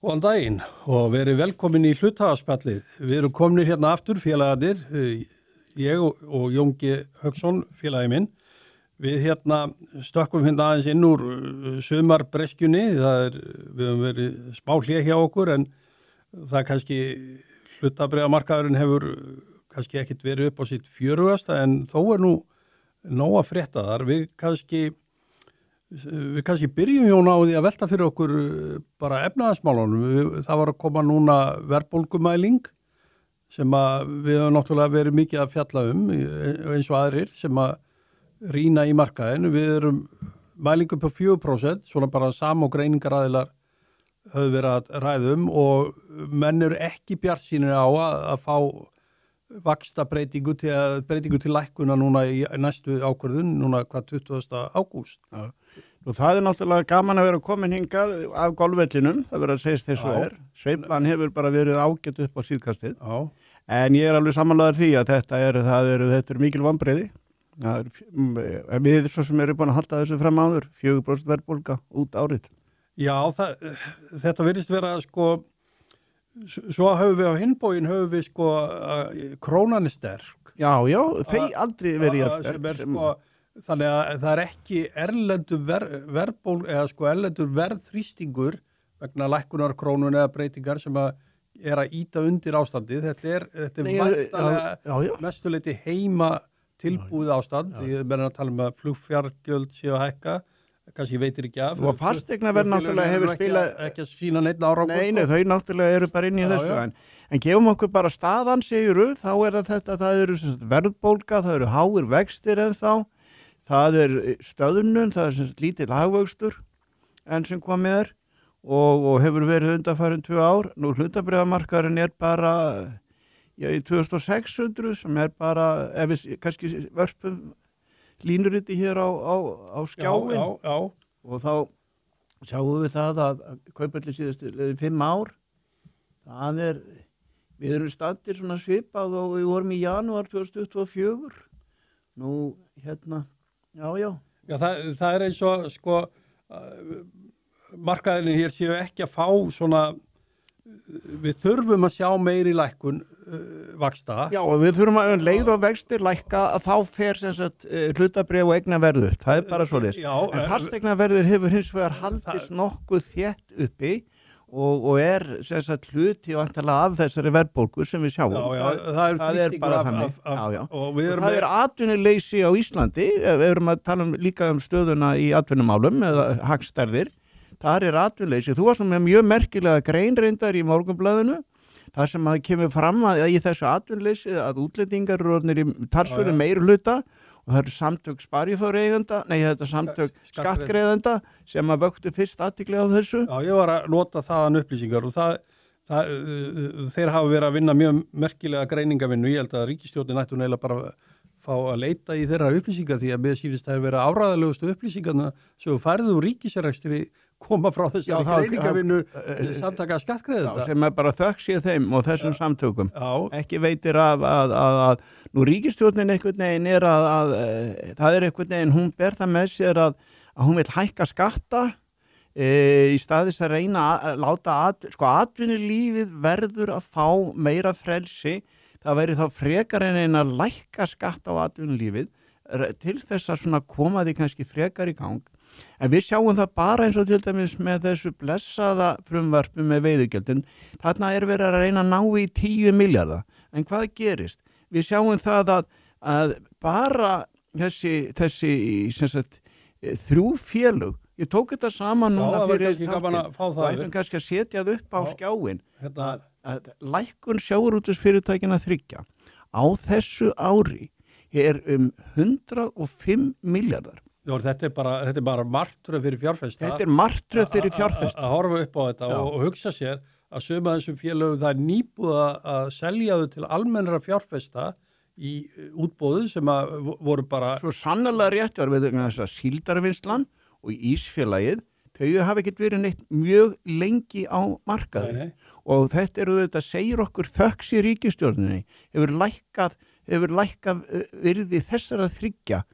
Góðan daginn og verið velkomin í hluthafaspjallið. Við erum komnir hérna aftur, félagarnir, ég og Jóngi Hauksson, félagi minn. Við hérna stökkum hérna aðeins inn úr sumarbreskjunni, við höfum verið smá hlé hjá okkur en það kannski hlutabréfamarkaðurinn hefur kannski ekkit verið upp á sitt fjörugasta en þó nú nóg að frétta þar. Við kannski byrjum Jón á því að velta fyrir okkur bara efnahagsmálunum. Það var að koma núna verðbólgumæling sem að við höfum náttúrulega verið mikið að fjalla eins og aðrir sem að rýna í markaðin. Við erum mælingu på 4%, svona bara og greiningaraðilar höfðu verið að ræðum og menn eru ekki bjartsýnir á að fá vaxta breytingu til lækkuna núna í næstu ákvörðun, núna 20. ágúst. Já. Og það náttúrulega gaman að vera komin hingað af golfvellinum, það verður að segja þess að Sveiflan hefur bara verið ágætt upp á síðkastið. Já. En ég alveg samanlegaður því að þetta eru mikil vonbrigði. Við svo sem erum búin að halda þessu fram áður, 4% verðbólga út árið. Já, þetta virðist vera svo höfum við á hinbógin krónan sterk. Já, þeir aldrei verið sterk. Þannig að það ekki erlendur erlendur verðþrýstingur vegna lækkunar krónun eða breytingar sem að ýta undir ástandið. Þetta er væntanlega mestuleyti heima tilbúið ástand. Ég meina að tala um að flugfjargjöld séu að hækka. Kannski veitir ekki af. Og fasteignaverð náttúrulega hefur spilað ekki að sína neitt árangur. Nei, þau náttúrulega eru bara inn í þessu. En gefum okkur bara staðan, segiru, þá það eru verðbólga, það eru háir vextir ennþá. Það stöðnun, það lítill hagvöxtur enn sem komið og hefur verið undanfarin 2 ár. Nú hlutabréfamarkaðurinn bara í 2600 sem bara, ef við kannski vörpum línuriti hér á skjáin og þá sjáum við það að kaupalli síðustu 5 ár, við erum standir svona svipað og við vorum í janúar 2024. Nú Já, það eins og markaðinni hér séu ekki að fá svona, við þurfum að sjá meiri lækkun vaxta. Já, og við þurfum að leið og vextir lækka að þá fer sem sagt hlutabréf og eignaverður. Það bara svoleiðis. En fasteignaverður hefur hins vegar haldist nokkuð þétt uppi og sem sagt hluti vantarlega af þessari verðbólgu sem við sjáum. Það bara þannig. Og það atvinnuleysi á Íslandi, við erum að tala líka stöðuna í atvinnumálum eða hagstærðir. Það atvinnuleysi. Þú varst með mjög merkilega grein reyndar í Morgunblaðinu. Það sem að kemur fram að í þessu atvinnuleysi að útlendingar eru orðnir í talsverðu meiri hluta og það samtök sparifjáreigenda, samtök skattgreiðenda sem að vöktu fyrst athygli á þessu. Já, ég var að nota þaðan upplýsingar og þeir hafa verið að vinna mjög merkilega greiningavinnu. Ég held að ríkisstjórnin ætti eiginlega bara fá að leita í þeirra upplýsingar því að mér sýnist það vera áræðalegustu upplýsingarna sem færðu úr ríkisrekstri koma frá þessari greiningavinnu samtaka skattgreiðenda. Sem bara þökk sér þeim og þessum samtökum. Ekki veitir að nú ríkisstjórnin einhvern veginn það einhvern veginn, hún ber það með sér að hún vil hækka skatta í staðis að reyna að láta atvinnulífið verður að fá meira frelsi. Það væri þá frekar en að lækka skatta á atvinnulífið til þess að koma því kannski frekar í gang. En við sjáum það bara eins og til dæmis með þessu blessaða frumvarpi með veiðigjöldin. Þarna verið að reyna að ná í 10 milljarða. En hvað gerist? Við sjáum það að bara þessi sem sagt 3 félög. Ég tók þetta saman núna fyrir þáttinn. Það ætlum kannski að setja það upp á skjáin. Að lækkun sjávarútvegsfyrirtækjanna 3 á þessu ári 105 milljarðar. Já, þetta bara martröð fyrir fjárfesta. Þetta martröð fyrir fjárfesta. Að horfa upp á þetta og hugsa sér að suma þessum félögum það nýbúið að selja þau til almennra fjárfesta í útboðu sem að voru bara... Svo sannarlega rétt var við þess að Síldarvinnslan og Ísfélagið, þau hafa ekkert verið neitt mjög lengi á markaði. Og þetta segir okkur þökks í ríkisstjórninni, hefur lækkað virði þessara 3.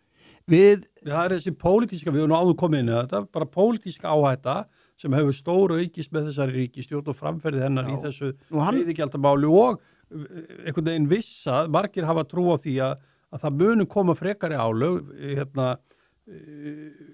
Það þessi pólitíska, við erum áður komið inn í þetta, bara pólitíska áhætta sem hefur stóru aukist með þessari ríkisstjórn og framferði hennar í þessu veiðigjaldamáli og einhvern veginn vissa, margir hafa trú á því að það muni koma frekari álög,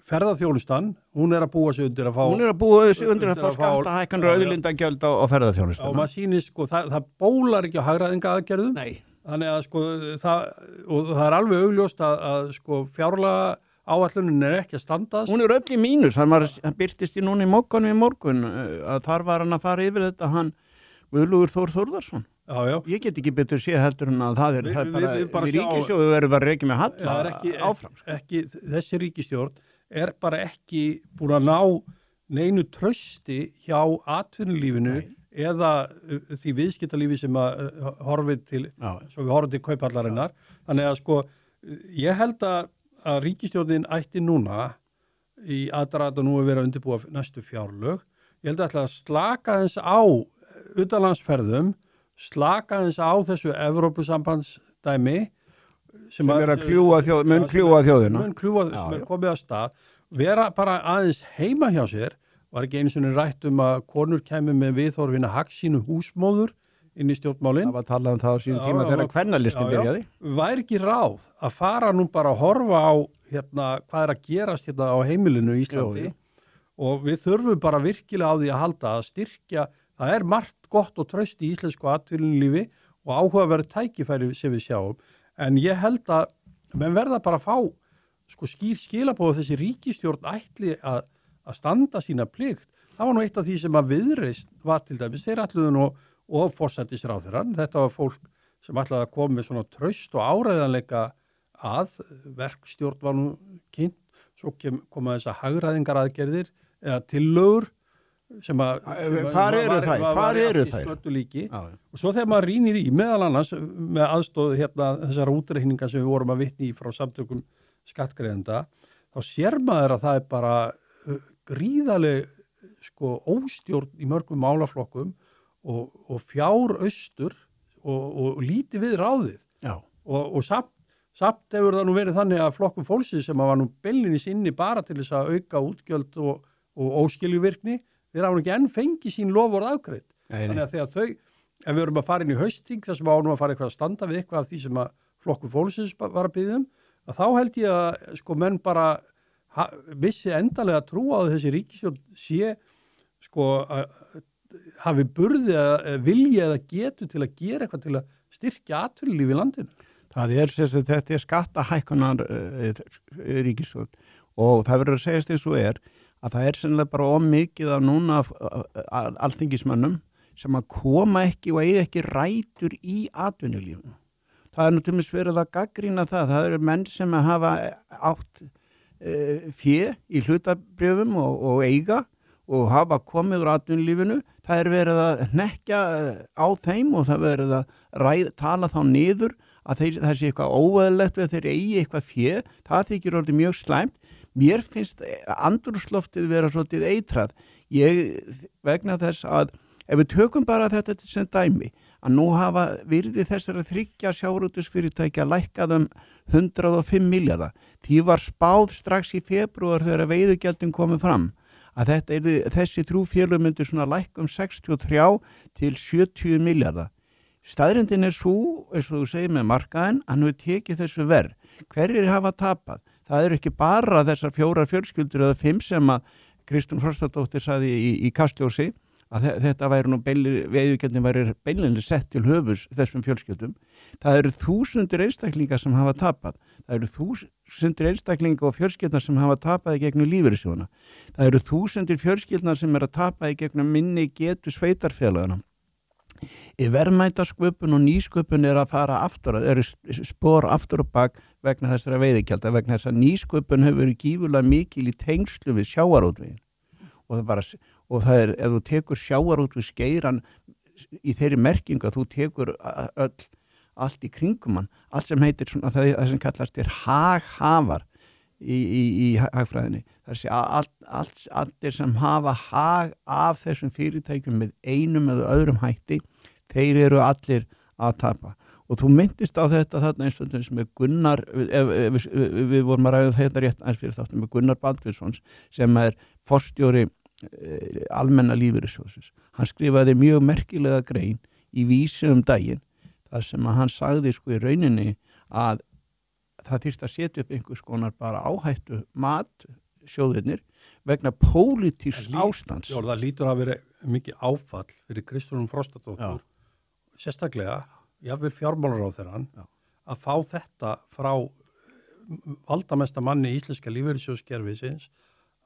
ferðaþjónustan, hún að búa sig undir að fá... Hún að búa sig undir að fá skattahækkanir auðlindagjöld á ferðaþjónustuna. Og maður sýnir, sko, það bólar ekki á hagræðinga aðgerðum. Nei. Þannig að, sko, það alveg augljóst að sko, fjárlaga áætlunin ekki að standast. Hún öll í mínus, hann birtist í núna í Mogganum í morgun, að þar var hann að fara yfir þetta, hann Guðlaugur Þór Þórðarsson. Já. Ég get ekki betur séð heldur en að það bara ríkisstjórn verður bara rekið með halla áfram. Þessi ríkisstjórn bara ekki búin að ná neinu trausti hjá atvinnulífinu eða því viðskiptalífi sem að horfið til, svo við horfum til kaupallarinnar. Þannig að sko, ég held að ríkisstjórnin ætti núna í aðdraganda nú að vera að undirbúa næstu fjárlög. Ég held að slaka þess á utanlandsferðum, slaka þess á þessu Evrópusambandsdæmi sem er að mun kljúfa þjóðina. Sem komið að stað, vera bara aðeins heima hjá sér, var ekki einu sinni rætt að konur kæmi með viðhorfina hagsínu húsmóður inn í stjórnmálin. Það var talað um það á sínu tíma þegar kvennalistin byrjaði. Væri ekki ráð að fara nú bara að horfa á hvað að gerast á heimilinu í Íslandi og við þurfum bara virkilega á því að halda að styrkja. Það margt gott og traust í íslensku atvinnulífi og áhugaverð tækifæri sem við sjáum. En ég held að menn verða bara að fá sko, skilaboð þessi ríkisstjórn ætli að standa sína plikt. Það var nú eitt af því sem að Viðreisn var til dæmis. Þeir ætluðu og forsætisráðherrann. Þetta var fólk sem ætlaði að koma með svona traust og áræðanleika að verkstjórn var nú kynnt. Svo koma þess að hagræðingaraðgerðir eða tillögur sem hvar eru þær? Og svo þegar maður rýnir í meðal annars með aðstóð þessar útreikninga sem við vorum að vitni í frá samtökum skattgreiðenda, þá sér maður að það bara gríðaleg sko óstjórn í mörgum málaflokkum og fjáraustur og lítið við ráðið. Og samt hefur það nú verið þannig að flokkum fólksins sem var nú beinlínis inni bara til þess að auka útgjöld og óskiljuvirkni, þeir hafa ekki enn fengið sín loforð afgreitt. Þannig að þegar ef við erum að fara inn í haustþing þar sem ánum að fara eitthvað að standa við eitthvað af því sem að flokkur fólksins var að biðja að þá held ég að sko menn bara vissi endalega trú á þessi ríkisstjórn sé sko hafi burði að vilja eða getu til að gera eitthvað til að styrkja atvinnulíf í landinu. Þetta skattahækkunar ríkisstjórn og það verður að segjast eins og að það sennilega bara mikið af núna alþingismönnum sem að koma ekki og eiga ekki rætur í atvinnulífinu. Það nú til dæmis verið að gagnrýna það eru menn sem að hafa átt fé í hlutabréfum og eiga og hafa komið úr atvinnulífinu. Það verið að hnekkja á þeim og það verið að tala þá niður að það sé eitthvað óeðlilegt við þeir eigi eitthvað fé. Það þykir orðið mjög slæmt. Mér finnst andrúmsloftið vera svolítið eitrað. Vegna þess að ef við tökum bara þetta sem dæmi, að nú hafa virði þessara 3 sjávarútvegsfyrirtækja lækkað 105 milljarða. Því var spáð strax í febrúar þegar veiðigjöldin komið fram að þessi 3 félög myndu svona lækka 63 til 70 milljarða. Staðreyndin svo, eins og þú segir með markaðinn, hann hefur tekið þessu verð. Hverjir hafa tapað? Það eru ekki bara þessar 4 fjölskyldur eða 5 sem að Kristrún Frostadóttir sagði í Kastljósi að þetta væri nú veiðigjöldin væri beinlega sett til höfus þessum fjölskyldum. Það eru þúsundir einstaklingar sem hafa tapað. Það eru þúsundir einstaklingar og fjölskyldnar sem hafa tapað í gegnum lífeyrissjóðina. Það eru þúsundir fjölskyldnar sem að tapað í gegnum minni getu sveitarfélagana. Í verðmætasköpun og nýsköpun að fara aftur, eru spor aftur og bak vegna þessara veiðigjalda, vegna þess að nýsköpun hefur verið gífurlega mikil í tengslu við sjávarútveginn. Og það ef þú tekur sjávarútvegsgeirann í þeirri merkingu að þú tekur allt í kringum hann, allt sem heitir svona, það sem kallast haghafar í hagfræðinni. Það sé allir sem hafa hag af þessum fyrirtækjum með einum eða öðrum hætti, þeir eru allir að tapa. Og þú myndist á þetta þarna eins og þess með Gunnar, við vorum að ræða þetta rétt eins fyrir þáttum með Gunnar Baldvinsson sem forstjóri almenna lífeyrissjóðsins. Hann skrifaði mjög merkilega grein í Vísi daginn, þar sem að hann sagði sko í rauninni að það þyrfti að setja upp einhvers konar bara áhættu matsjóðirnir vegna pólitísks ástands. Já, það lítur að vera mikið áfall fyrir Kristrúnu Frostadóttur, sérstaklega, jafnvel fjármálaráðherrann, að fá þetta frá valdamesta manni íslenska lífeyrissjóðskerfisins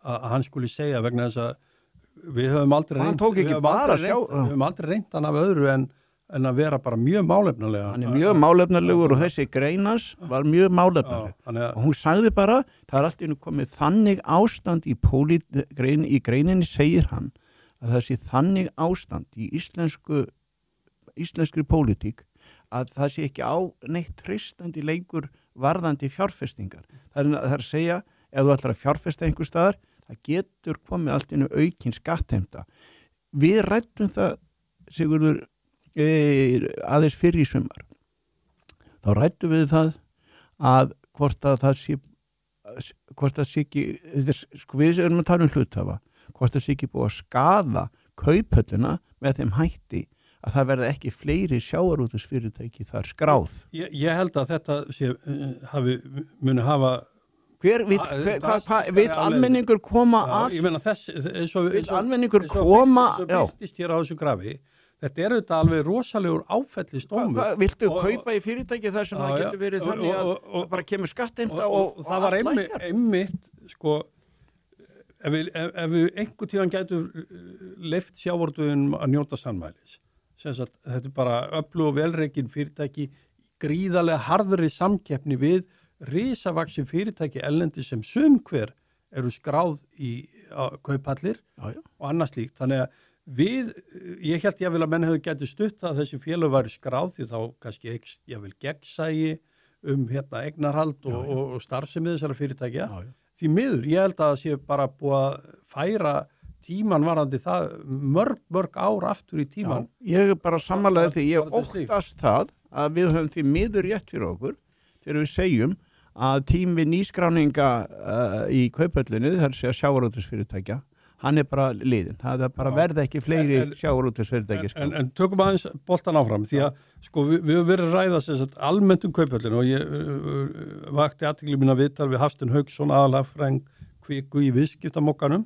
að hann skuli segja vegna þess að við höfum aldrei reynt hann af öðru en að vera bara mjög málefnalega. Hann mjög málefnalegur og þessi greinas var mjög málefnaleg. Og hún sagði bara, það allt í einu komið þannig ástand í greininni, segir hann, að það sé þannig ástand í íslenskri pólitík að það sé ekki á neitt treystandi lengur varðandi fjárfestingar. Það er að segja, ef þú ætlar að fjárfesta einhver staðar, það getur komið allt í einu aukin skattheimta. Við ræddum það, Sigurður, aðeins fyrir í sumar. Þá ræddum við það að hvort það sé ekki, sko við erum að tala hluthafa, hvort það sé ekki búið að skaða kauphöllina með þeim hætti að það verða ekki fleiri sjávarútvegsfyrirtæki þar skráð. Ég held að þetta muni hafa Vill almenningur koma að? Ég meina vill almenningur koma? Já. Byrtist hér á þessu grafi. Þetta þetta alveg rosalegur áfellisdómur. Viltu kaupa í fyrirtæki þar sem það getur verið þannig að bara kemur skattheimta og það var einmitt, sko, ef við einhvern tíðan gætum leyft sjávarútveginn að njóta sannmælis. Þetta er bara öflug og velrekin fyrirtæki, gríðarlega harðri samkeppni við risavaxin fyrirtæki erlendi sem sumhver eru skráð í kauphallir og annað slíkt. Þannig að ég held ég að menn hefur getið stutt að þessi félög væri skráð því þá kannski ég vil gegnsægi eignarhald og starfsemi þessara fyrirtækja. Því miður, ég held að það sé bara búið að færa tíman varandi það mörg ár aftur í tíman. Ég er bara sammálaður því, ég óttast það að við höfum því miður rétt fyrir okkur þegar við segjum að tími nýskráninga í kauphöllinni, það er að segja sjávarútvegsfyrirtækja, hann er bara liðinn. Það er bara verða ekki fleiri sjávarútvegsfyrirtæki. En tökum aðeins boltan áfram, því að sko, við höfum verið að ræða sem almennt kauphöllinu og ég vakti athygli mína viðtal við Hafstein Hauksson, aðalhagfræðing Kviku í viðskiptamokkanum,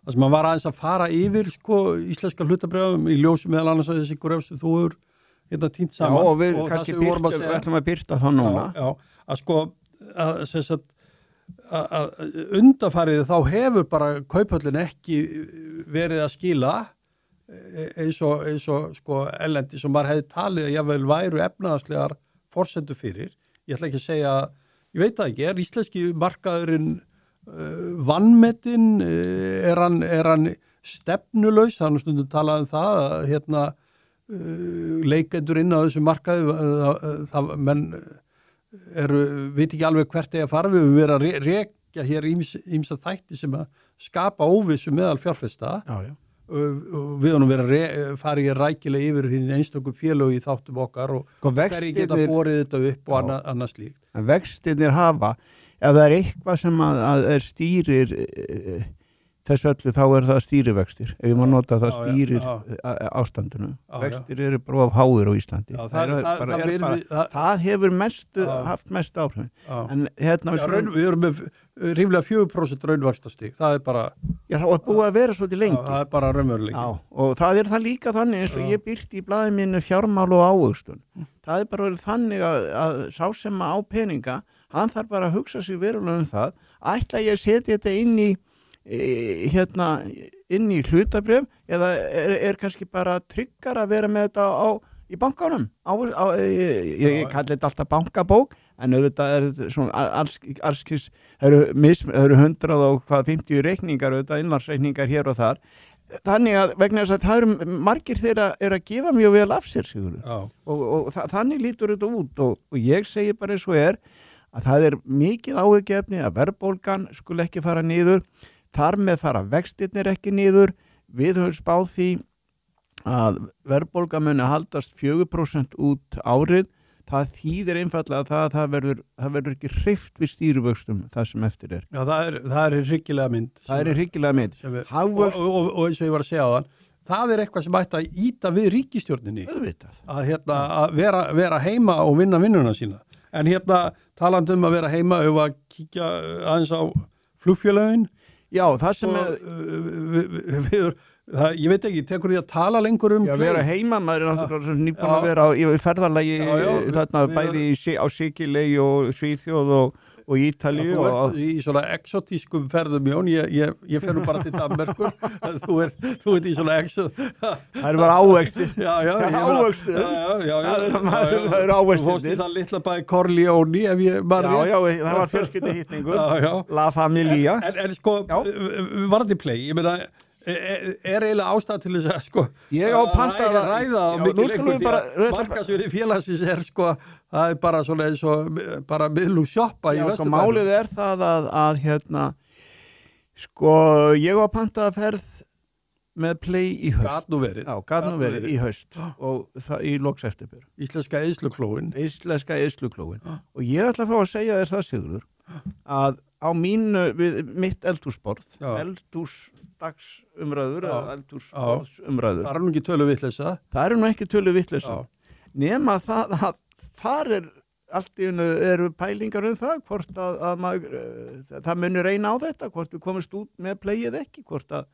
þar sem hann var aðeins að fara yfir sko, íslenska hlutabréfum í ljósi meðal annars að þessi gröf sem þú hefur tínt saman. Já, og við kannski ætlum að birta það núna. Já, að sko, að undanfarið þá hefur bara kauphöllin ekki verið að skila eins og sko erlendi sem maður hefði talið að jafnvel væru efnahagslegar forsendur fyrir. Ég ætla ekki að segja, ég veit það ekki, er íslenski markaðurinn vanmetinn, er hann stefnulaus, það er stundum talað það að leikendur inn á þessu markaði, menn veit ekki alveg hvert að fara, við höfum verið að rekja hér ýmsa þætti sem að skapa óvissu meðal fjárfesta. Við höfum verið að fara í rækilega yfir hinn einstökum félög í þáttum okkar og hverju geta borið þetta upp og annað slíkt. En vextirnir hafa, ef það er eitthvað sem að stýrir þessu öllu, þá er það stýrivextir. Ef ég má nota það stýrir ástandinu. Vextir eru bara of háir á Íslandi. Það hefur haft mest áhrif. En við erum með ríflega 4% raunvaxtastig. Það er bara... Já, það er búið að vera svolítið lengi. Það er bara raunveruleiki. Og það er það líka þannig eins og ég birti í blaði mínu fjármál og ávöxtun. Það er bara verið þannig að sá sem á peninga, hann þarf bara að hugsa sig verulega það. Ætla ég að setja þetta inn í hlutabréf eða er kannski bara tryggar að vera með þetta í bankanum. Ég kalli þetta alltaf bankabók, en auðvitað er svona allskis, það eru 150 reikningar, auðvitað innlandsreikningar hér og þar. Þannig að vegna þess að það eru margir þeirra að gefa mjög vel af sér, Sigurður. Og þannig lítur þetta út og ég segi bara eins og að það er mikið áhyggjuefni að verðbólgan skuli ekki fara niður. Þar með fara vextirnir ekki niður. Við höfum spáð því að verðbólga muni haldast 4% út árið. það þýðir einfallega að það verður ekki hreift við stýrivöxtum það sem eftir er. Já, það er hryggilega mynd. Það er hryggilega mynd. Og eins og ég var að segja á þann, það er eitthvað sem ætti að ýta við ríkisstjórninni. Að vera heima og vinna vinnuna sína. En talandi að vera heima, að kíkja aðeins á flugfélögin. Já, það sem ég veit ekki, tekur því að tala lengur Já, vera heima, maður er náttúrulega nýbúin að vera í ferðalagi þarna bæði á Sikiley og Svíþjóð og Ítalíu. Þú ert í svona exotískum ferðum, Jón, ég fer nú bara til Danmerkur, þú ert í svona Það eru bara ávextir. Ávextir. Það eru ávextir. Þú fórst í það litla bæði Corleone, ef ég bara... Já, það var fjölskylduhittingur, La Familia. En sko, varandi play, ég meina, er eiginlega ástæð til þess að sko ég á pantað að ræða á mikið lengur því að markaðsvirði félagsins sko, það er bara svona eins og bara miðlung sjoppa í Vesturbænum. Sko málið er það að sko ég á pantað að ferð með play í haust. Gat nú verið í haust og það í lok september. Íslenska eyðsluklóin. Og ég ætla að fá að segja þér það, Sigurður, að á mitt eldhúsborð, eldhúsdagsumræður eða eldhúsborðsumræður. Það er nú ekki töluvitleisa. Það er nú ekki töluvitleisa. Nema það að þar allt í einu eru pælingar það, hvort að það muni reyna á þetta, hvort við komumst út með playið ekki, hvort að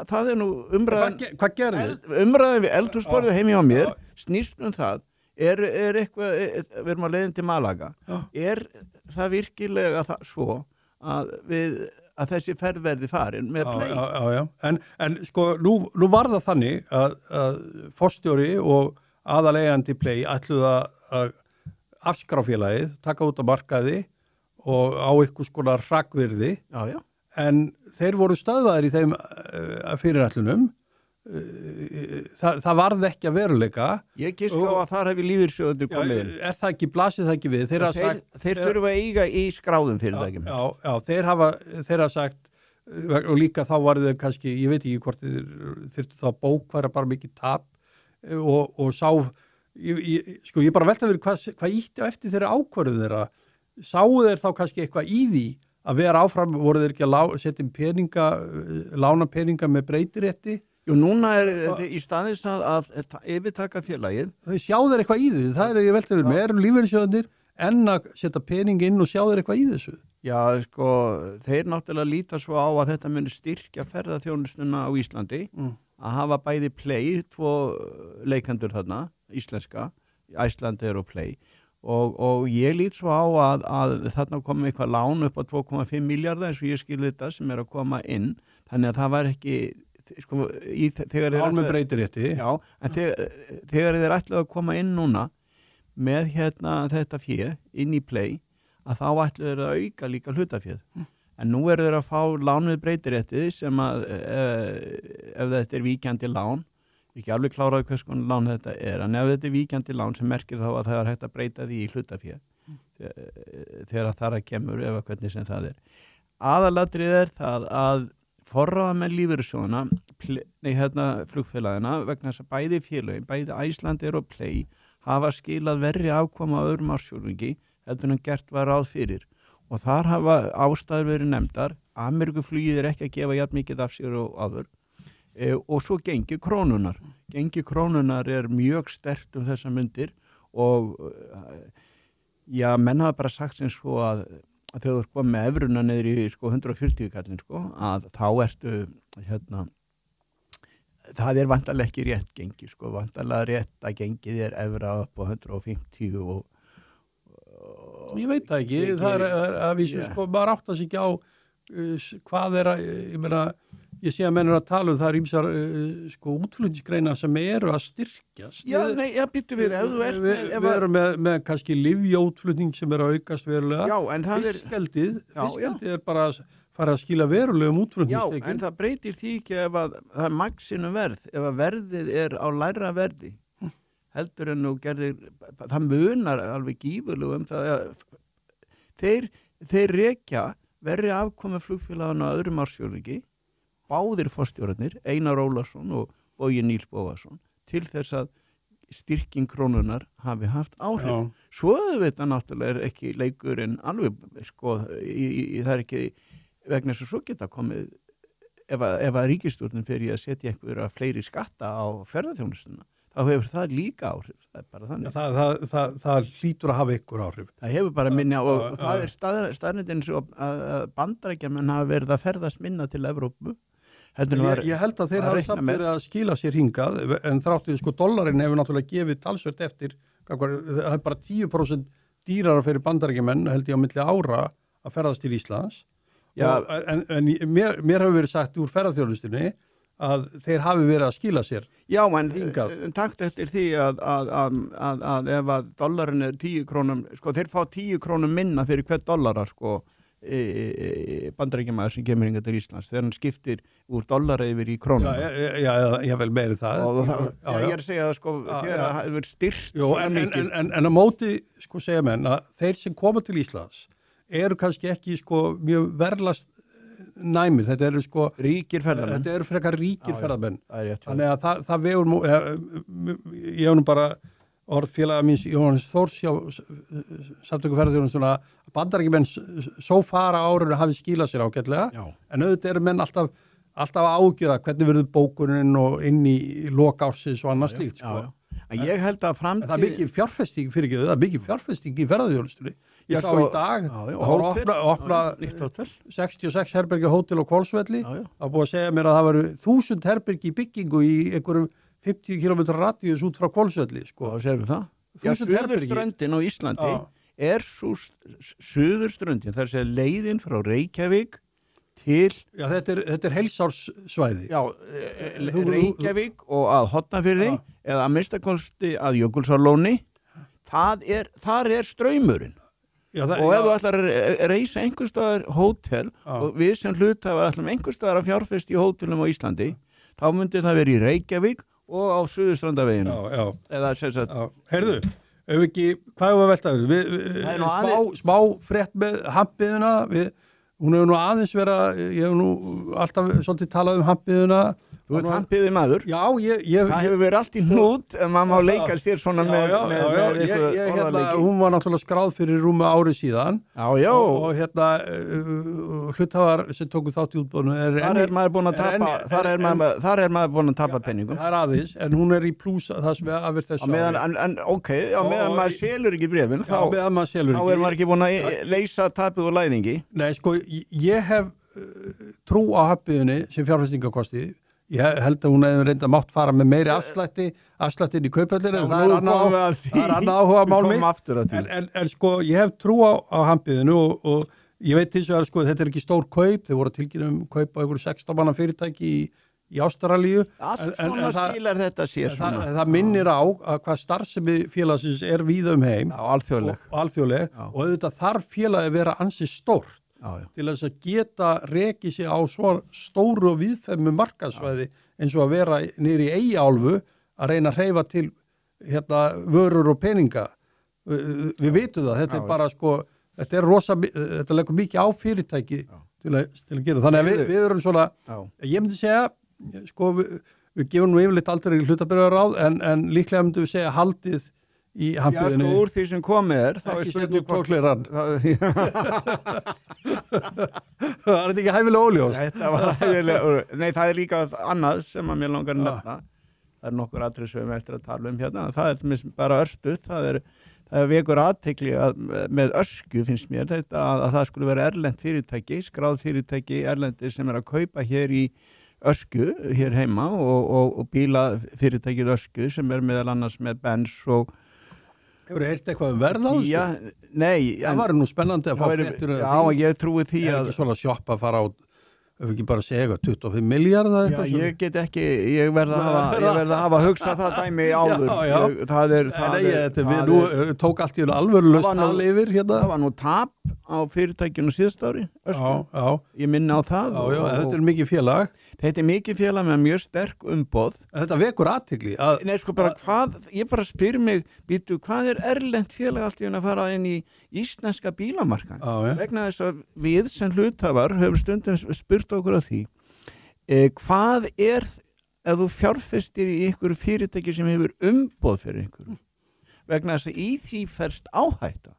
það er nú umræðan. Hvað gerði? Umræðan við eldhúsborðið heimi á mér snýst það. Er eitthvað, við erum að leiðin til Malaga, er það virkilega svo að þessi ferð verði farin með play? Já. En sko, nú var það þannig að forstjóri og aðaleigandi play ætluðu að afskrá félagið, taka út á markaði og á einhvers konar hrakvirði, en þeir voru stöðvaðir í þeim fyrirætlunum. Það varð ekki að veruleika. Ég giska á að þar hefði lífeyrissjóðir komið inn. Er það ekki, blasir það ekki við? Þeir þurfa að eiga í skráðum fyrirtækjum. Já, þeir hafa sagt, og líka þá var þeir kannski, ég veit ekki hvort þeir þurftu þá bókværa bara mikið tap og sá, sko ég bara velta fyrir hvað ítti á eftir þeirra ákvörðu þeirra. Sáu þeir þá kannski eitthvað í því að vera áfram, voru þeir ekki að setja lána peninga með breytirétti? Jú, núna er í staðins að yfirtaka félagið. Þau sjá þeir eitthvað í þessu, það er ég velta fyrir mig, eru lífeyrissjóðirnir en að setja pening inn og sjá þeir eitthvað í þessu? Já, sko, þeir náttúrulega líta svo á að þetta muni styrkja ferðaþjónustuna á Íslandi, að hafa bæði play, 2 leikendur þarna, íslenska, Icelandair og play, og ég lít svo á að þarna komið eitthvað lán upp á 2,5 milljarða eins og ég skil þetta sem er að koma inn, þannig að það var ekki sko, lán með breytirétti. Já, en þegar þeir ætlaðu að koma inn núna með þetta fé inn í play, að þá ætlaðu þeir að auka líka hlutaféð. En nú eru þeir að fá lán með breytirétti sem að ef þetta er víkjandi lán, ekki alveg kláraði hvers konar lán þetta en ef þetta er víkjandi lán sem merkir þá að það er hægt að breyta því í hlutaféð þegar það kemur eða hvernig sem það er. Aðalatrið er það að forráða með lífeyrissjóðana, flugfélagina, vegna þess að bæði félögin, bæði Icelandair og Play hafa skilað verri afkoma á öðrum ársfjórðungi heldur en gert var ráð fyrir. Og þar hafa ástæður verið nefndar, Amerikuflugið er ekki að gefa jafn mikið af sér og áður. Og svo gengi krónunar. Gengi krónunar er mjög sterkt þessar mundir og já, menn hafa bara sagt sem svo að þegar þú komið með evruna niður í 140 kallin að þá ertu það er vantarlega ekki rétt gengi vantarlega rétt að gengið er evra upp á 150 og ég veit það ekki, það er að vísu maður átt að sig ekki á hvað er að, ég sé að menn að tala það ýmsar útflutningsgreinar sem eru að styrkjast. Já, býttu við við erum með kannski lyfjaútflutning sem er að aukast verulega. Já, en það fiskeldið er bara að fara að skila verulegum útflutningstekjum. Já, en það breytir því ekki ef að það er maksinu verð, ef að verðið er á lægra verði heldur en nú gerðir, það munar alveg gífurlega það þeir rekja verri afkomi flugfélagana á öðrum ársfjórðungi, báðir forstjórarnir, Einar Ólafsson og Bogi Níls Bógason, til þess að styrking krónunar hafi haft áhrif. Svo þetta náttúrulega ekki leikurinn alveg, sko, það ekki vegna þess að svo geta komið ef að ríkisstjórnin fer í að setja einhverja fleiri skatta á ferðaþjónustuna, þá hefur það líka áhrif. Það bara þannig. Það hlýtur að hafa ykkur áhrif. Það hefur bara minna og það staðreyndin svo að Bandaríkjamenn hafa verið að ferðast minna til Evrópu. Ég held að þeir hafa samt verið að skila sér hingað, en þráttið sko dollarinn hefur náttúrulega gefið talsvert eftir, það bara 10% dýrara fyrir Bandaríkjamenn held ég á milli ára að ferðast til Íslands. En mér hefur verið sagt úr ferðaþjónustunni að þeir hafi verið að skila sér. Já, en takt eftir því að ef að dollarinn 10 krónum, sko þeir fá 10 krónum minna fyrir hvert dollara, sko, Bandaríkjamaður sem kemur hingað til Íslands þegar hann skiptir úr dollara yfir í krónum. Já, vel meiri það. Ég er að segja það, sko, þegar það hefur styrkt mikið. En á móti, sko, segja menn að þeir sem koma til Íslands eru kannski ekki, sko, mjög verðlast næmir, þetta eru sko ríkir ferðamenn. Þetta eru frekar ríkir ferðamenn. Þannig að það vegur ég hef nú bara orð félaga míns Jóhannes Þórs hjá samtöku ferðaþjónustuna að Bandaríkjamenn svo fara árinu hafi skilað sér ágætlega, en auðvitað eru menn alltaf ágjöra hvernig verður bókunin og inn í lok ársins og annað slíkt, sko. Ég held að framtíð... Það er mikið fjárfesting fyrir ekki, það er mikið fjárfesting í ferðaþjónustunni. Ég sá í dag, opna 66 herbergi hótel á Hvolsvelli, það búið að segja mér að það varu 1000 herbergi í byggingu í einhverjum 50 km radíus út frá Hvolsvelli, sko. Já, sérum það. Já, suðurströndin á Íslandi er svo suðurströndin, það er að segja leiðin frá Reykjavík til... Já, þetta er heilsárssvæði. Já, Reykjavík og að Hornafirði eða að minnstakosti að Jökulsárlóni, þar er straumurinn. Og ef þú ætlar að reisa einhverstaðar hótel og við sem hluthafar ætlum einhverstaðar að fjárfesta í hótelum á Íslandi, þá myndi það vera í Reykjavík og á Suðurstrandaveginu. Eða sem sagt... Heyrðu, ef ekki, hvað er að velta við? Smá frétt með hampiðuna, hún hefur nú aðeins ég hef nú alltaf svolítið talað hampiðuna. Þú ert hampiði maður. Já, það hefur verið allt í hnút en maður má leika sér svona með hún var náttúrulega skráð fyrir rúmu ári síðan. Og hluthafar sem tóku þátt í útboðinu þar er maður búin að tapa penningum. Það er aðeins, en hún er í plús það sem er afir þessu ári. Meðan maður selur ekki bréfin þá er maður ekki búin að leysa tapið og læðingi. Nei, sko, ég hef trú á hampiðunni sem fjárfestingakosti. Ég held að hún hefði reynda mátt fara með meiri afslættin í Kauphöllin, en það er annað áhuga mál mitt. En sko, ég hef trú á hampiðinu og ég veit hins vegar, sko, þetta er ekki stór kaup, þeir voru tilkynnt kaup á einhverju 16 manna fyrirtæki í Ástralíu. Allt svona stílar þetta sér svona. Það minnir á að hvað starfsemi félagsins er víða heim. Alþjóðleg. Og auðvitað þarf félagi vera ansi stórt. Til þess að geta rekið sig á svo stóru og víðfemmu markaðsvæði eins og að vera niður í Eyjaálfu að reyna að hreyfa til vörur og peninga. Við vitum það, þetta er bara sko, þetta leggur mikið á fyrirtæki til að gera. Þannig að við erum svona, ég myndi segja, sko, við gefum nú yfirleitt aldrei hlutabréfaráð en líklega myndum við segja haldið í hampiðinu. Já, sko, úr því sem komið þá ekki setja út tókleran. Það er ekki hæfilega óljós. Nei, það er líka annað sem að mér langar að nefna. Það er nokkur atriði sem við eftir að tala hérna. Það er bara örstuð. Það er vekur athygli með ösku, finnst mér, að það skulle vera erlent fyrirtæki, skráð fyrirtæki erlendir sem er að kaupa hér í ösku, hér heima og bílafyrirtækið ösku sem er meðal annars með Benz og Hefur þið heyrt eitthvað verð á þessu? Já, nei. Það var nú spennandi að fá fréttir. Já, ég trúi því að... Er ekki svona sjopp að fara á, ef ekki bara segja eitthvað, 25 miljardar eitthvað? Já, ég get ekki, ég verð að hafa hugsað það dæmi áður. Nú tók allt í alvörulaust tal yfir hérna. Það var nú tap á fyrirtækjunu síðast ári. Ég minna á það. Já, þetta er mikið félag. Þetta er mikið félag með mjög sterk umboð. Þetta vekur athygli. Nei, sko bara ég bara spyr mig, býtu, hvað er erlent félag allt í að fara inn í íslenska bílamarkan? Vegna þess að við sem hluthafar höfum stundum spurt okkur á því, hvað er ef þú fjárfestir í einhverju fyrirtæki sem hefur umboð fyrir einhverju vegna þess að í því ferst áhætta.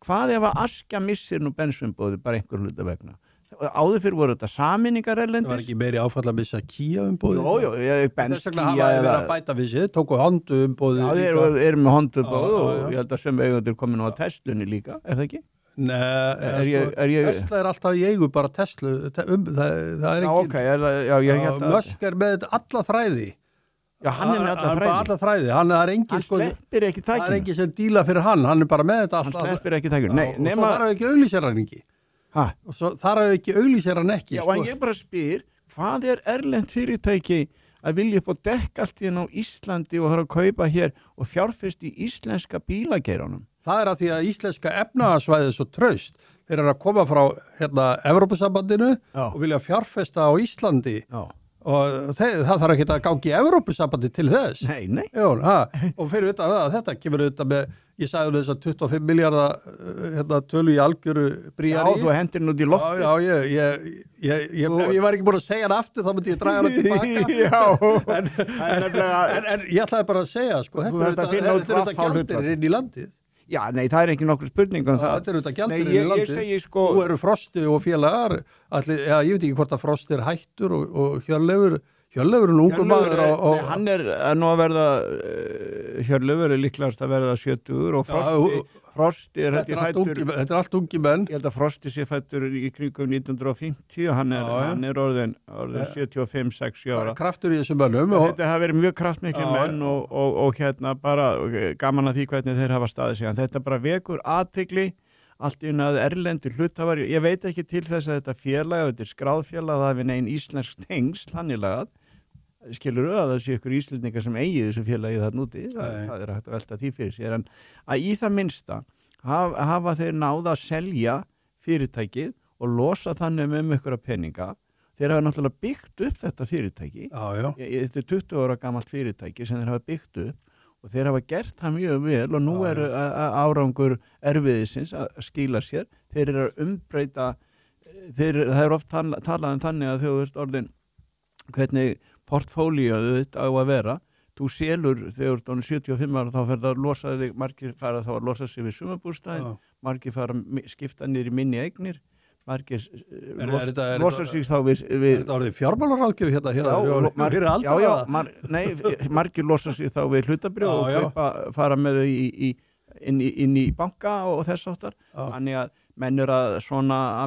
Hvað ef að Askja missir nú bensumboði bara einhver hluta vegna? Áður fyrir voru þetta sameiningar erlendis. Það var ekki meiri áfall að missa Kia umbóði? Jó, Benz, Kia. Þess vegna hafa verið að bæta við sig, tóku Honda umbóði. Já, þeir eru með Honda umbóði og ég held að sem eigendur komin á Teslunni líka, er það ekki? Nei, Tesla alltaf í eigu bara Tesla, það er ekki... ég held að... Musk með alla þræði. Já, hann með alla þræði. Hann sleppir ekki tækinu. Það er ekki sem díla fyrir hann bara með þetta alltaf. Hann sleppir ekki tækinu. Og svo þarf ekki auglýseraningi. Og svo þarf ekki auglýseran ekki. Já, en ég bara spyr, hvað er erlent fyrirtæki að vilja upp á dekk allt í á Íslandi og fara að kaupa hér og fjárfest í íslenska bílageiranum? Það er að því að íslenska efnahagsvæðið er svo traust. Þeir eru að koma frá Evrópusambandinu og vilja fjárfesta á Íslandi. Já. Og það þarf ekki að gangi í Evrópusambandi til þess. Nei. Jú, og fyrir þetta kemur auðvitað með, ég sagði þess að 25 miljardar tölu í algjöru bríari. Já, þú hendir nú út í lofti. Já, ég var ekki búin að segja hann aftur, þá myndi ég draga hann tilbaka. En ég ætlaði bara að segja, sko, þetta er þetta gjaldir inn í landið. Já, nei, það er ekki nokkur spurning um það. Þetta er auðvitað gjaldur inn í landið. Ég segi sko... Nú eru Frosti og félagar, ég veit ekki hvort að Frosti er hættur og Hjörleifur er ungur maður og... Hann er nú að verða, Hjörleifur er líklegast að verða 70 og Frosti er þetta er allt ungi menn. Ég held að Frosti sé fættur í kringum 1950, hann er orðin 75-6 ára. Kraftur í þessum mönnum. Þetta hafa verið mjög kraftmikli menn og hérna bara gaman að því hvernig þeir hafa staðið sig. Þetta bara vekur athygli allt í að erlendur hluthafar. Ég veit ekki til þess að þetta félag, þetta er skráðfélag, það hefur negin íslensk tengsl, þannig lagað. Skilur að það sé ykkur íslendingar sem eigi þessu félagi þarna úti, það er hægt að velta því fyrir sér, en að í það minnsta hafa þeir náða að selja fyrirtækið og losa þannig einhverja peninga. Þeir hafa náttúrulega byggt upp þetta fyrirtæki. Þetta er 20 ára gamalt fyrirtæki sem þeir hafa byggt upp og þeir hafa gert það mjög vel og nú er árangur erfiðisins að skila sér. Þeir eru að umbreyta, það er oft talað um þannig að þau ert orðin hvernig portfólíóðu þetta á að vera. Þú selur þegar þú er 75 ára þá fer það að losa þig, margir fara þá að losa sig við sumarbústaðinn, margir fara að skipta niður í minni eignir, margir losa sig þá við... Er þetta orðið fjármálaráðgjöf hérna? Margir losa sig þá við hlutabréf og fara með þau inn í banka og þess áttar. Þannig að menn eru að svona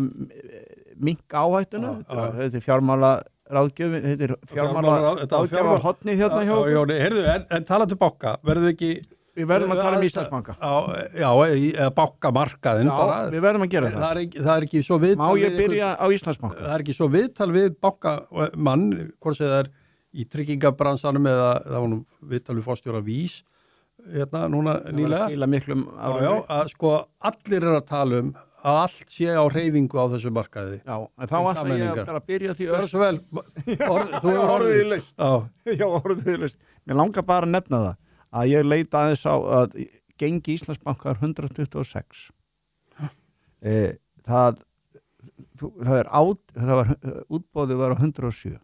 minnka áhættuna, þetta er fjármálaráðgjöfin, þetta er fjármálaráðgjöfar hotni hérna hjá. Heyrðu, en talandi banka, verðum við ekki... Við verðum að tala Íslandsbanka. Já, bankamarkaðinn bara. Já, við verðum að gera það. Það er ekki svo viðtal... Má ég byrja á Íslandsbanka? Það er ekki svo viðtal við bankamann, hvort sem það er í tryggingabransanum eða það var nú viðtal við forstjóra Vís, hérna núna nýlega. Það var að skila miklum árum. Já, að sko allir er að tala um að allt sé á hreyfingu á þessu markaði. Já, en þá ætla ég að byrja því... Það er svo vel, þú hefur orðið í laust. Já, orðið í laust. Mér langar bara að nefna það að ég leita aðeins á að gengi Íslandsbankar 126. Útboðið var á 107.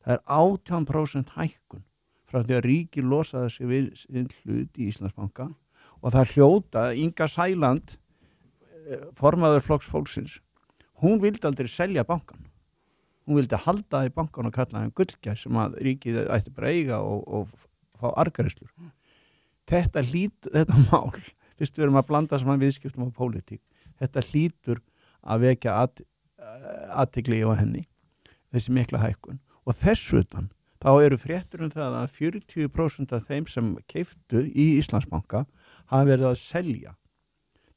Það er 18% hækkun frá því að ríki losaði sig við sinn hlut í Íslandsbanka og það hljóta Inga Sæland, formaður Flokks fólksins, hún vildi aldrei selja bankan. Hún vildi halda í bankan og kalla hann gullgæs sem að ríkið ætti bara eiga og fá argareislur. Þetta mál, fyrst við erum að blanda saman viðskiptum og pólitík, þetta hlýtur að vekja athygli á henni, þessi mikla hækkun. Og þess utan, þá eru fréttur um það að 40% af þeim sem keyptu í Íslandsbanka hafa verið að selja.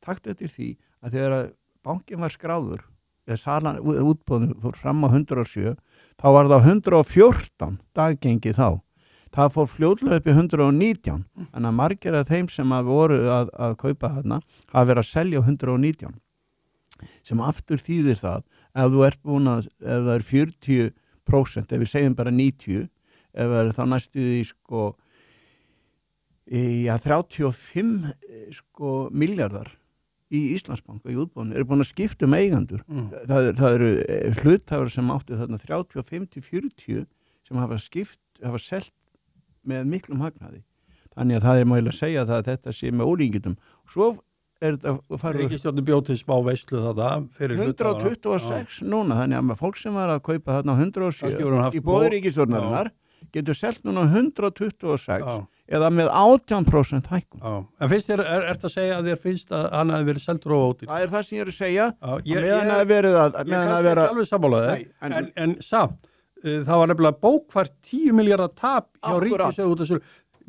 Takt eftir því að þegar bankin var skráður, eða útboðinu fór fram á 107, þá var það 114 daggengi þá. Það fór fljótlega upp í 119, en að margir af þeim sem voru að kaupa þarna hafa verið að selja 119. Sem aftur þýðir það, ef þú ert búin að, ef það er 40%, ef við segjum bara 90, ef það er þá næstu því 35 miljardar í Íslandsbanka í útboðinu eru búin að skipta eigendur. Það eru hluthafar sem áttu þarna 35-40 sem hafa selt með miklum hagnaði. Þannig að það mægilega að segja það að þetta sé með ólíkingjum. Svo er þetta Ríkisstjórnin bjó til smá veislu þetta fyrir 126 núna, þannig að fólk sem var að kaupa þarna 107 í boði ríkisstjórnarinnar getur selt núna 126 eða með 18% hækkun. En finnst þér, ertu að segja að þér finnst að hann hafi verið seldur of ódýrt? Það er það sem ég er að segja. Ég kannski ekki alveg sammálaði, en samt, það var nefnilega bókfært 10 milljarðar tap hjá ríkissjóði út af þessu.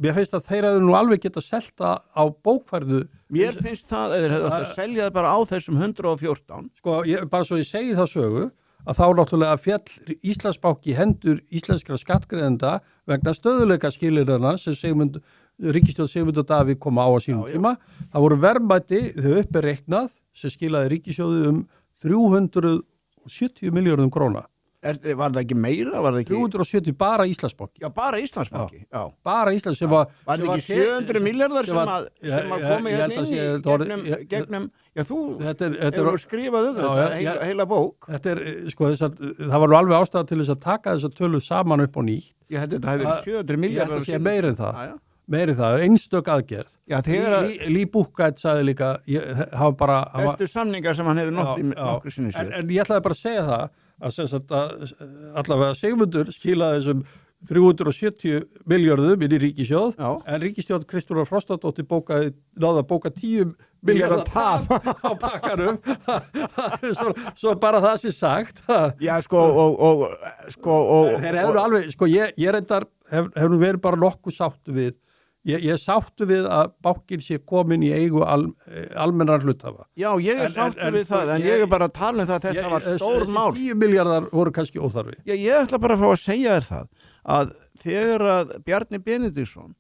Mér finnst að þeir hefðu nú alveg geta selta á bókfærðu. Mér finnst það að þeir hefðu að selja það bara á þessum 114. Sko, bara svo ég segi það sögu, að þá náttúrulega fjall Íslandsbanki hendur íslenskra skattgreiðenda vegna stöðuleika skilyrðana sem ríkisstjórn Sigmundur Davíð kom á sínum tíma. Það voru verðmæti þau uppi reiknað sem skilaði ríkissjóði 370 milljörðum króna. Var það ekki meira? Var það ekki... 370 bara Íslandsbanki. Já, bara Íslandsbanki. Já. Bara Íslands sem var... Var það ekki 700 miljardar sem að komi hérna inn í gegnum... Já, þú hefur skrifað þetta, heila bók. Þetta sko, það var alveg ástæða til þess að taka þessa tölu saman upp á nýtt. Ég held að þetta hefði verið 700 miljardar. Ég held að sé meira en það. Meira en það, einstök aðgerð. Já, þegar... Lý Búkætt sagði líka, hafa bara... Bestu samningar sem hann hefur nokkru sinni sér. En ég ætlaði bara að segja það, að allavega Sigmundur skilaði þessum 370 miljörðum inn í ríkissjóð, en ríkisstjórn Kristrúnar Frostadóttir náði að bóka 10 miljardar tap á pakkanum. Svo bara það sé sagt. Já, þeir hefur alveg, ég reyndar hefur verið bara nokkuð sáttu við. Ég sáttu við að bankinn sé komin í eigu almennar hluthafa. Já, ég sáttu við það, en ég bara að tala það að þetta var stór mál. Þessi 10 miljardar voru kannski óþarfi. Já, ég ætla bara að fá að segja þér það, að þegar að Bjarni Benediktsson,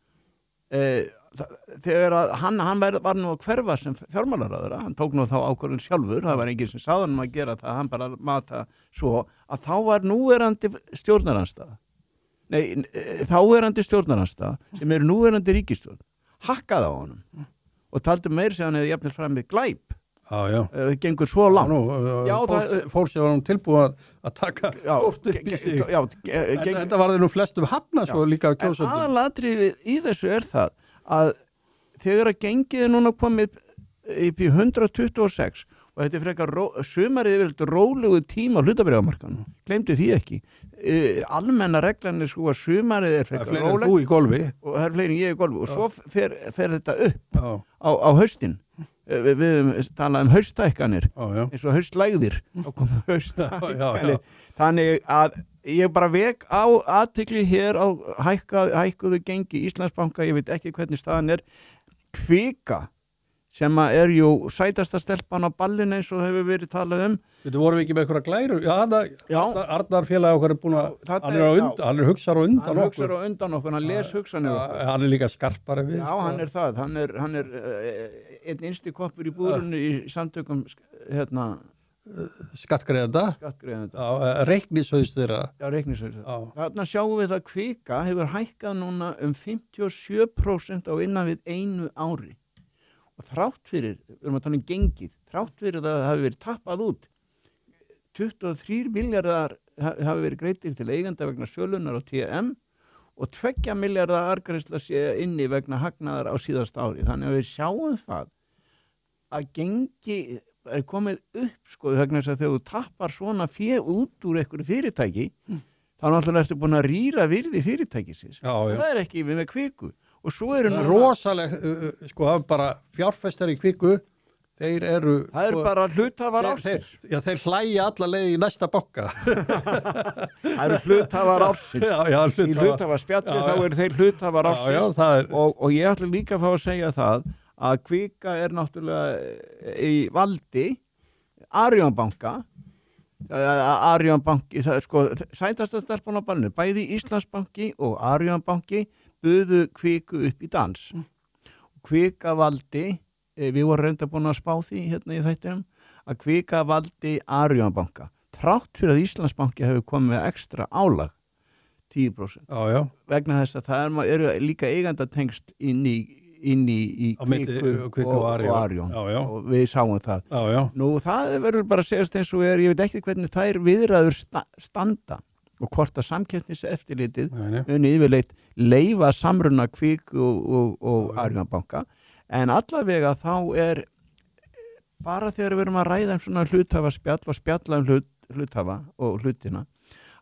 þegar að hann var nú að hverfa sem fjármálaráðherra, hann tók nú þá ákvörðun sjálfur, það var enginn sem sagði hann að gera það, hann bara mata svo, að þá var núverandi stjórnarandstaða. Þáverandi stjórnarandstaða sem eru núverandi ríkisstjórn hakkaði á honum og taldi meir sem hann hefði jafnvel fram með glæp. Gengur svo langt. Fólk sem var tilbúið að taka stórt upp í sig. Þetta var þeir nú flestum hafna svo líka kjósandi. Aðalatriðið í þessu er það að þegar að gengið er núna komið upp í 126 og þetta er frekar sumarið yfir rólegu tíma á hlutabréfamarkaðnum. Gleymdu því ekki. Almenna reglan er sko að sumarið er frekar rólegt. Það er fleiri en þú í golfi. Og það er fleiri en ég í golfi. Og svo fer þetta upp á haustin. Við talaðum haustækkanir eins og haustlægðir. Þá komum haustækkanir. Þannig að ég bara vek á athygli hér á hækkuðu gengi Íslandsbanka. Ég veit ekki hvernig staðan er. Kvika sem er jú sætasta stelpan á ballinu eins og það hefur verið talað Þetta vorum við ekki með einhverja glæru? Arnar félag okkar er búin að hann er hugsar á undan okkur, hann les hugsanir okkur. Hann er líka skarpari við. Já, hann er það, hann er einn innsti koppur í búrunu í samtökum skattgreiðenda. Reiknishaus þeirra. Já, reiknishaus þeirra. Þarna sjáum við að Kvika hefur hækkað núna 57% á innan við 1 ári. Og þrátt fyrir, við erum að tala gengið, þrátt fyrir það hafi verið tappað út 23 miljardar hafi verið greiddir til eigenda vegna sölunar á TM og 2 miljardar arðgreiðsla sé inni vegna hagnaðar á síðasta ári. Þannig að við sjáum það að gengi er komið upp vegna þess að þegar þú tappar svona út úr einhverju fyrirtæki þá náttúrulega ertu búin að rýra virði fyrirtækisins. Það er ekki við með Kviku. Og svo eru rosaleg, bara fjárfestar í Kviku, þeir eru... Það er bara hluthafar ársins. Þeir hlæja alla leið í næsta banka. Það eru hluthafar ársins. Í hluthafarspjalli þá eru þeir hluthafar ársins. Og ég ætla líka að fá að segja það að Kvika er náttúrulega í valdi Arion banka. Arion banki, sætasta stelpan á ballinu, bæði Íslandsbanki og Arion banki buðu Kviku upp í dans. Kvika valdi, við vorum reynda búin að spá því hérna í þættinum, að Kvika valdi Arion banka. Þrátt fyrir að Íslandsbanki hefur komið með ekstra álag, 10%. Vegna þess að það eru líka eigandatengst inn í Kviku og Arion. Og við sáum það. Nú það verður bara að segjast eins og ég veit ekki hvernig þær viðræður standa. og hvort að samkeppniseftirlitið muni yfirleitt leyfa samruna Kvik og Arion banka, en allavega þá bara þegar við erum að ræða svona hluthafaspjall og spjalla hluthafa og hlutina,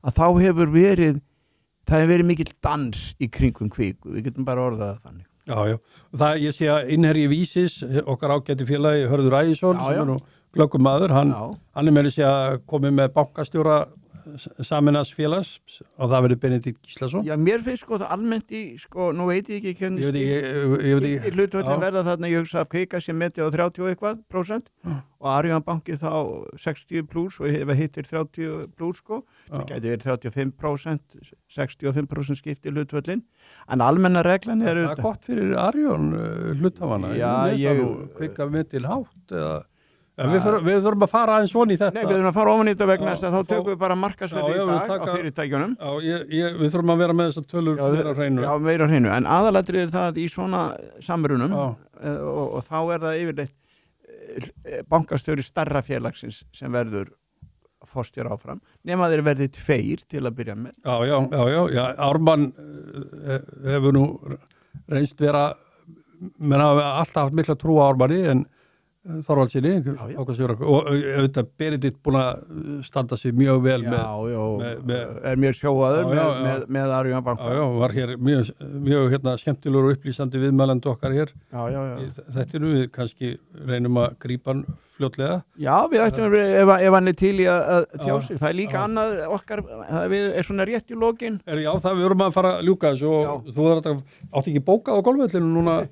að þá hefur verið mikill dans í kringum Kvik, við getum bara orðað það þannig. Já, ég sé að innherji Vísis, okkar ágæti félagi Hörður Ægisson, sem nú glöggum maður, hann meiri sé að komi með bankastjóra saminans félags og það verður Benedikt Gíslason. Já, mér finnst það almennt nú veit ég ekki hvernig hlutvöldin verða þarna, ég hugsa að Kvika sé metið á 30 eitthvað % og Arion banki þá 60 plus og ef hittir 30 plus það gæti verið 35%, 65% skipti hlutvöldin, en almenna reglan það er gott fyrir Arion hluthafana. Kvika metil hátt eða við þurfum að fara aðeins svona í þetta. Nei, við þurfum að fara ofan í þetta vegna þess að þá tökum við bara markaðsverði í dag á fyrirtækjunum. Já, við þurfum að vera með þessar tölur meira á hreinu. Já, meira á hreinu, en aðalatrið það í svona samrunum og þá það yfirleitt bankastjóri stærra félagsins sem verður forstjóri áfram, nema þeir verði 2 til að byrja með. Já, Ármann hefur nú reynst vera, menn hafa alltaf haft mikla trú á Ármanni, en Þorvaldsinni og auðvitað Benedikt búin að standa sig mjög vel mjög sjóaður með Arion banka. Já, var hér mjög skemmtilegur og upplýsandi viðmælandi okkar hér. Þetta við kannski reynum að grípa hann fljótlega. Já, við ættum ef hann til í að tjá sig. Það líka annað okkar, það svona rétt í lokin. Já, það við vorum að fara að ljúka þessu og þú átti ekki bókað á golfvellinu núna.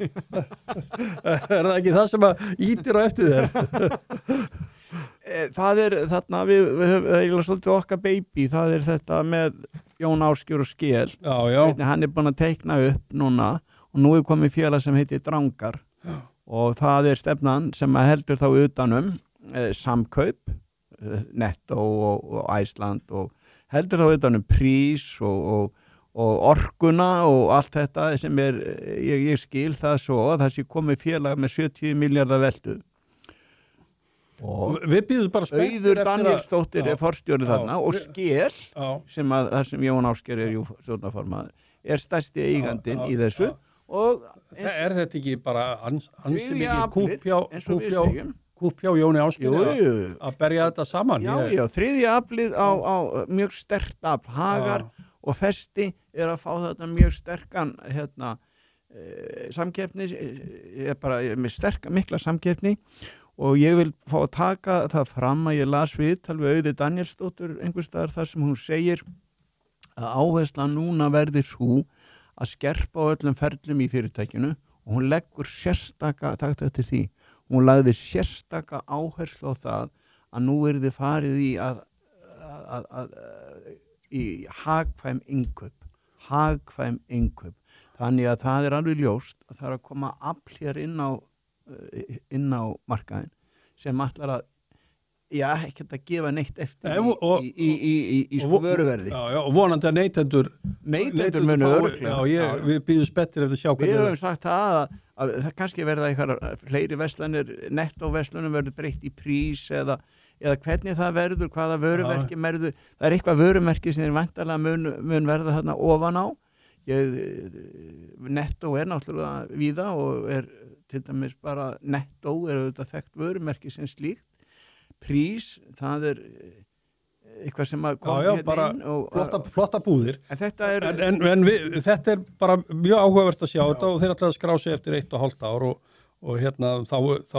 Það ekki það sem að ítir á eftir þér? Það þarna, við höfum svolítið okkar baby, það þetta með Jón Ásgeir og Skel. Hann búin að teikna upp núna og nú komið félag sem heitir Drangar. Og það stefnan sem heldur þá utanum Samkaup, Netto og Æsland og heldur þá utanum Prís og orkuna og allt þetta sem ég skil það svo að það sé komið félag með 70 miljardar veltu. Og við býðum bara Auður Danielsdóttir forstjóri þarna og Skel sem Jón Ásgeir stjórnarformaður stærsti eigandinn í þessu. Og þetta ekki bara ansi mikið kúppjá Jóni Ásgeir að berja þetta saman? Já, þriðja aflið á mjög sterkt afl, Hagar og Festi að fá þetta mjög sterkan samkeppni, bara með mikla samkeppni og ég vil fá að taka það fram að ég las viðtal við Auði Danielsdóttur einhvers staðar þar sem hún segir að áherslan núna verði sú að skerpa á öllum ferlum í fyrirtækinu og hún leggur hún lagði sérstaka áherslu á það að nú þið farið í í hagkvæm innkaup. Þannig að það alveg ljóst að það að koma afl hér inn á markaðin sem ætlar að ekkert að gefa neitt eftir í vöruverði. Já, og vonandi að neytendur munu örugglega. Við býðum spettir eftir að sjá hvernig. Við höfum sagt það að það kannski verða eitthvað fleiri verslanir, nettóverslunum verður breytt í Prís eða hvernig það verður, hvaða vörumerki verður. Það eitthvað vörumerki sem væntanlega mun verða þarna ofan á. Nettó náttúrulega víða og til dæmis bara Nettó auðvitað þekkt vörumerki sem slíkt. Prís, það eitthvað sem að koma inn og flotta búðir en þetta þetta bara mjög áhugavert að sjá þetta og þeir ætla að skrá sig eftir 1,5 ár og þá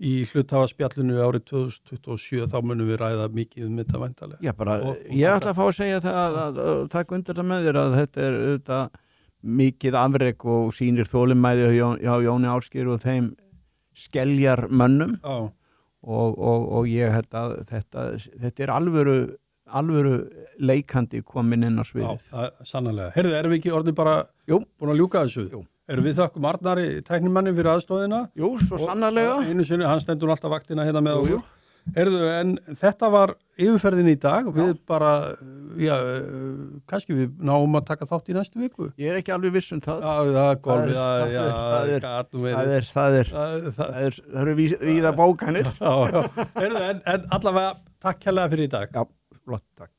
í hluthafaspjallinu árið 2027 þá munum við ræða mikið þetta væntanlega. Já, bara ég ætla að fá að segja það að taka undir það með þér að þetta auðvitað mikið afrek og sýnir þolinmæði hjá Jóni Ásgeir og þeim skeljar mönnum. Og ég held að þetta alvöru leikandi komin inn á sviðið. Já, sannarlega. Heyrðu, erum við ekki orðið bara búin að ljúka þessu? Jú. Erum við þökkum Arnari tæknimanni fyrir aðstóðina? Jú, svo sannarlega. Einu sinni, hann stendur alltaf vaktina hérna með okkur. Heyrðu, en þetta var yfirferðin í dag. Við bara, kannski við náum að taka þátt í næstu viku. Ég ekki alveg viss það. Það eru víða bókanir. Heyrðu, en allavega takk kærlega fyrir í dag. Já, flott, takk.